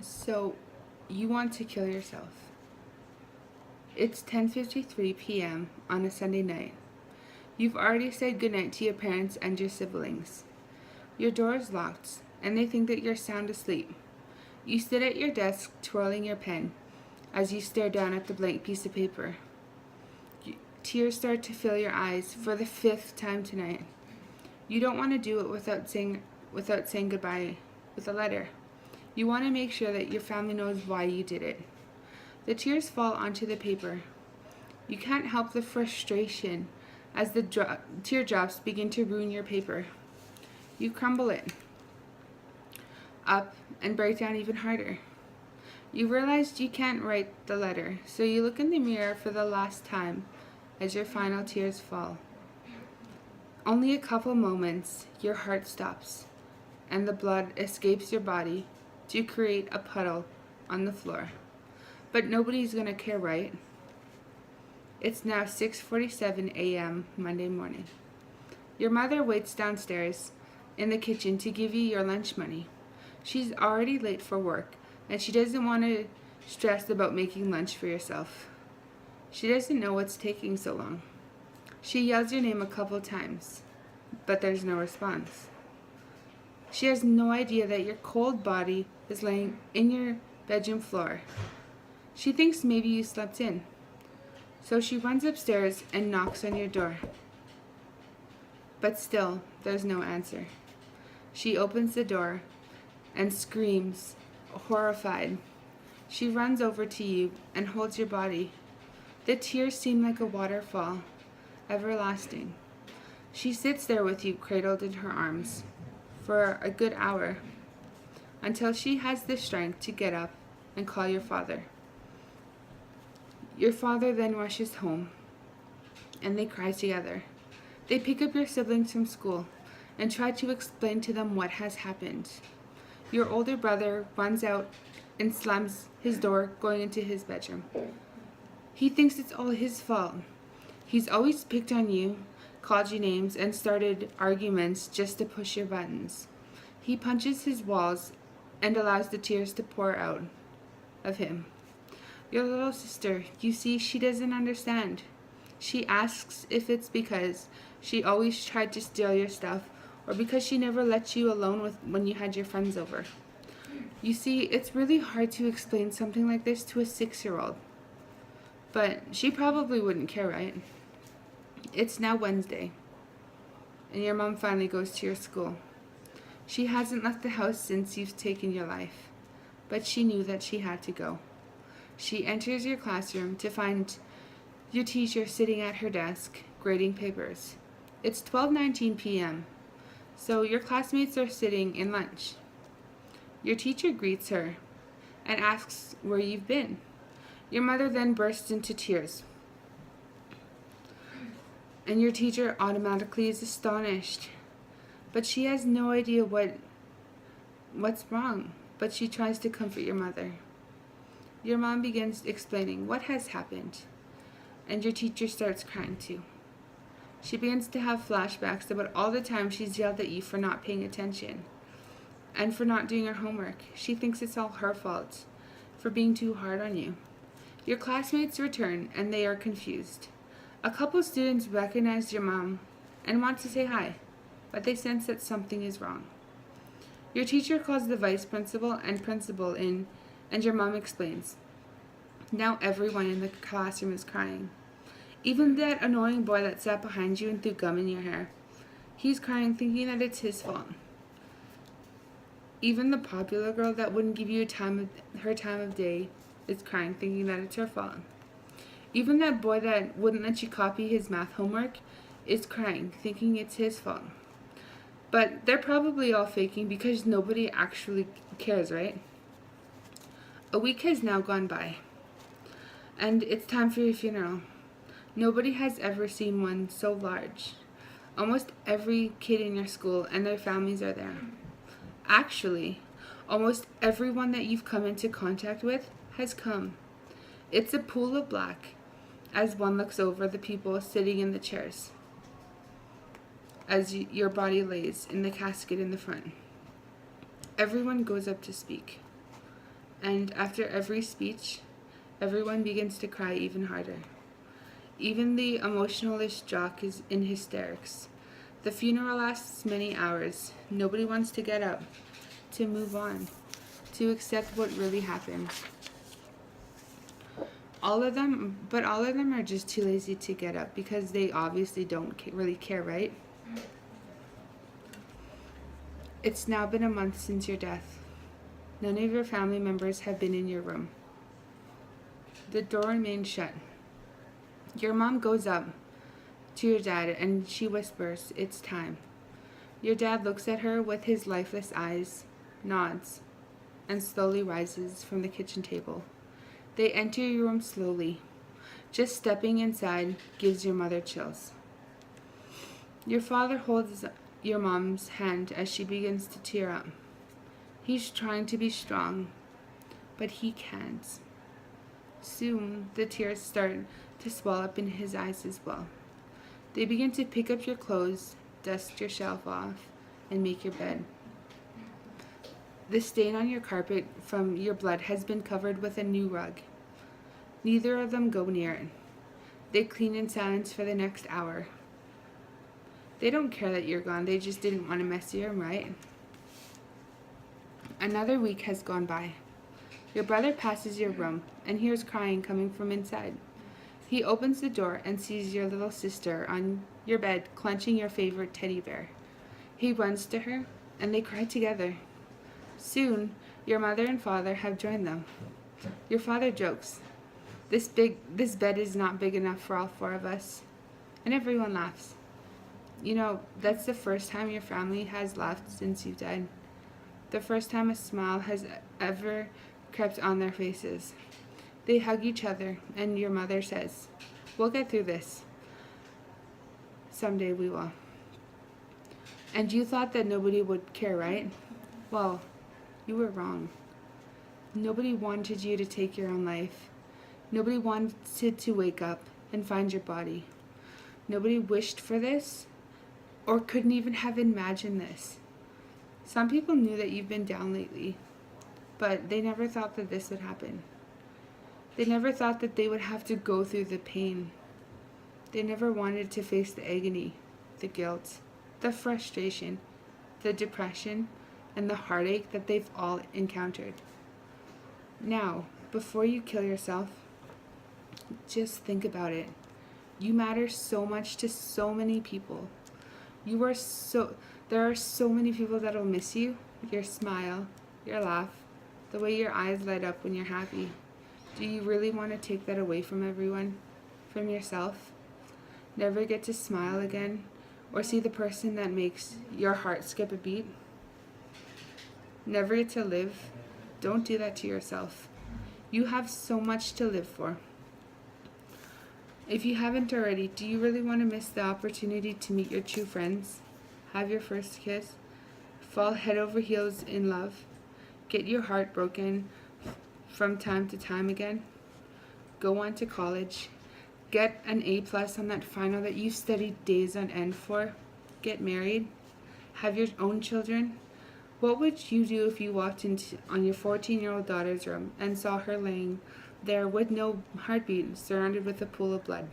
So, you want to kill yourself. It's 10:53 p.m. on a Sunday night. You've already said goodnight to your parents and your siblings. Your door is locked, and they think that you're sound asleep. You sit at your desk twirling your pen as you stare down at the blank piece of paper. Tears start to fill your eyes for the fifth time tonight. You don't want to do it without saying goodbye with a letter. You want to make sure that your family knows why you did it. The tears fall onto the paper. You can't help the frustration as the teardrops begin to ruin your paper. You crumble it up and break down even harder. You realize you can't write the letter, so you look in the mirror for the last time as your final tears fall. Only a couple moments, your heart stops, and the blood escapes your body to create a puddle on the floor. But nobody's gonna care, right? It's now 6:47 a.m. Monday morning. Your mother waits downstairs in the kitchen to give you your lunch money. She's already late for work, and she doesn't want to stress about making lunch for yourself. She doesn't know what's taking so long. She yells your name a couple times, but there's no response. She has no idea that your cold body is laying in your bedroom floor. She thinks maybe you slept in. So she runs upstairs and knocks on your door. But still, there's no answer. She opens the door and screams, horrified. She runs over to you and holds your body. The tears seem like a waterfall, everlasting. She sits there with you cradled in her arms for a good hour until she has the strength to get up and call your father. Your father then rushes home, and they cry together. They pick up your siblings from school and try to explain to them what has happened. Your older brother runs out and slams his door going into his bedroom. He thinks it's all his fault. He's always picked on you, called you names, and started arguments just to push your buttons. He punches his walls and allows the tears to pour out of him. Your little sister, you see, she doesn't understand. She asks if it's because she always tried to steal your stuff or because she never let you alone when you had your friends over. You see, it's really hard to explain something like this to a 6-year-old. But she probably wouldn't care, right? It's now Wednesday, and your mom finally goes to your school. She hasn't left the house since you've taken your life, but she knew that she had to go. She enters your classroom to find your teacher sitting at her desk, grading papers. It's 12:19 p.m., so your classmates are sitting in lunch. Your teacher greets her and asks where you've been. Your mother then bursts into tears, and your teacher automatically is astonished. But she has no idea what's wrong, but she tries to comfort your mother. Your mom begins explaining what has happened, and your teacher starts crying too. She begins to have flashbacks about all the time she's yelled at you for not paying attention and for not doing your homework. She thinks it's all her fault for being too hard on you. Your classmates return, and they are confused. A couple students recognize your mom and want to say hi, but they sense that something is wrong. Your teacher calls the vice principal and principal in, and your mom explains. Now everyone in the classroom is crying. Even that annoying boy that sat behind you and threw gum in your hair. He's crying thinking that it's his fault. Even the popular girl that wouldn't give you her time of day is crying thinking that it's her fault. Even that boy that wouldn't let you copy his math homework is crying thinking it's his fault. But they're probably all faking because nobody actually cares, right? A week has now gone by, and it's time for your funeral. Nobody has ever seen one so large. Almost every kid in your school and their families are there. Actually, almost everyone that you've come into contact with has come. It's a pool of black as one looks over the people sitting in the chairs as your body lays in the casket in the front. Everyone goes up to speak. And after every speech, everyone begins to cry even harder. Even the emotionalist jock is in hysterics. The funeral lasts many hours. Nobody wants to get up, to move on, to accept what really happened. All of them are just too lazy to get up because they obviously don't really care, right? It's now been a month since your death. None of your family members have been in your room. The door remains shut. Your mom goes up to your dad and she whispers, "It's time." Your dad looks at her with his lifeless eyes, nods, and slowly rises from the kitchen table. They enter your room slowly. Just stepping inside gives your mother chills. Your father holds your mom's hand as she begins to tear up. He's trying to be strong, but he can't. Soon, the tears start to swell up in his eyes as well. They begin to pick up your clothes, dust your shelf off, and make your bed. The stain on your carpet from your blood has been covered with a new rug. Neither of them go near it. They clean in silence for the next hour. They don't care that you're gone, they just didn't want to mess your room, right? Another week has gone by. Your brother passes your room and hears crying coming from inside. He opens the door and sees your little sister on your bed clenching your favorite teddy bear. He runs to her and they cry together. Soon, your mother and father have joined them. Your father jokes, This bed is not big enough for all four of us." And everyone laughs. You know, that's the first time your family has laughed since you died. The first time a smile has ever crept on their faces. They hug each other, and your mother says, "We'll get through this. Someday we will." And you thought that nobody would care, right? Well, you were wrong. Nobody wanted you to take your own life. Nobody wanted to wake up and find your body. Nobody wished for this or couldn't even have imagined this. Some people knew that you've been down lately, but they never thought that this would happen. They never thought that they would have to go through the pain. They never wanted to face the agony, the guilt, the frustration, the depression, and the heartache that they've all encountered. Now, before you kill yourself, just think about it. You matter so much to so many people. There are so many people that will miss you, your smile, your laugh, the way your eyes light up when you're happy. Do you really want to take that away from everyone? From yourself? Never get to smile again or see the person that makes your heart skip a beat? Never get to live? Don't do that to yourself. You have so much to live for. If you haven't already, do you really want to miss the opportunity to meet your true friends? Have your first kiss? Fall head over heels in love? Get your heart broken from time to time again? Go on to college? Get an A+ on that final that you studied days on end for? Get married? Have your own children? What would you do if you walked into on your 14-year-old daughter's room and saw her laying there with no heartbeat, surrounded with a pool of blood?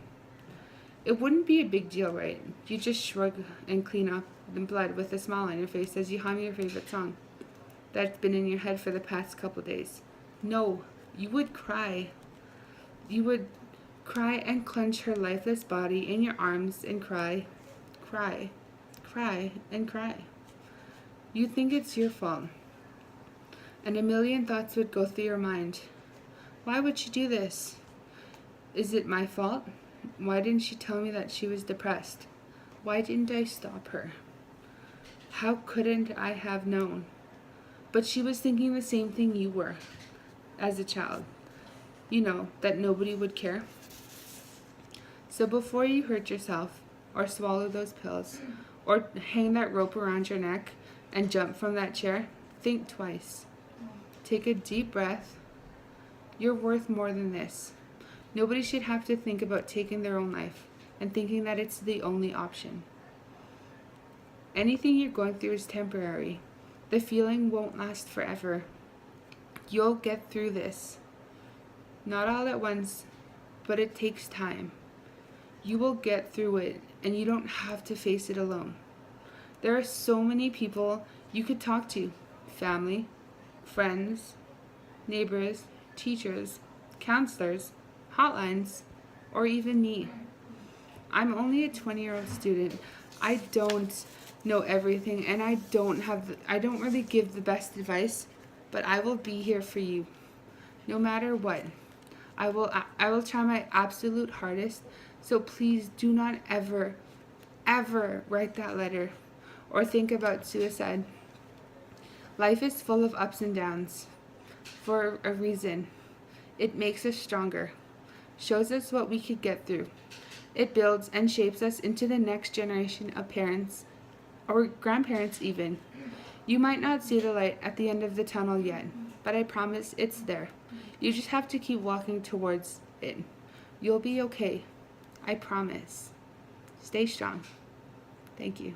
It wouldn't be a big deal, right? You just shrug and clean up the blood with a smile on your face as you hum your favorite song that's been in your head for the past couple days. No, you would cry. You would cry and clench her lifeless body in your arms and cry, cry, cry, and cry. You think it's your fault, and a million thoughts would go through your mind. Why would she do this? Is it my fault? Why didn't she tell me that she was depressed? Why didn't I stop her? How couldn't I have known? But she was thinking the same thing you were as a child. You know, that nobody would care. So before you hurt yourself, or swallow those pills, or hang that rope around your neck and jump from that chair, think twice. Take a deep breath. You're worth more than this. Nobody should have to think about taking their own life and thinking that it's the only option. Anything you're going through is temporary. The feeling won't last forever. You'll get through this. Not all at once, but it takes time. You will get through it, and you don't have to face it alone. There are so many people you could talk to: family, friends, neighbors, teachers, counselors, hotlines, or even me. I'm only a 20-year-old student. I don't know everything, and I don't really give the best advice, but I will be here for you no matter what. I will try my absolute hardest. So please do not ever write that letter or think about suicide. Life is full of ups and downs for a reason. It makes us stronger, shows us what we could get through. It builds and shapes us into the next generation of parents or grandparents even. You might not see the light at the end of the tunnel yet, but I promise it's there. You just have to keep walking towards it. You'll be okay. I promise. Stay strong. Thank you.